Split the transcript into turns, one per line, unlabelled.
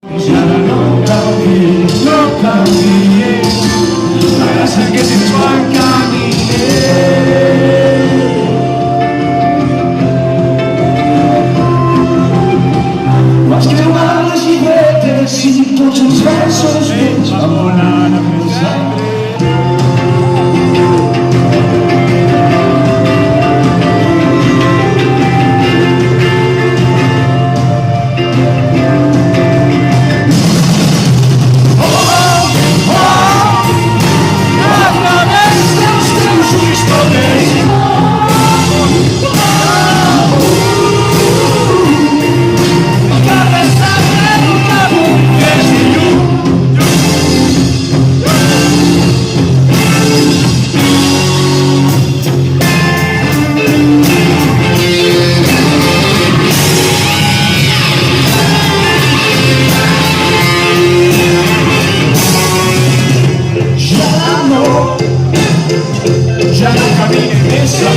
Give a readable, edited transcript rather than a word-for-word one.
Ya no cambié, la gracia que sensual caminé. Más que malos juguetes y muchos besos que abonan a mi sangre. Ya no camine en esa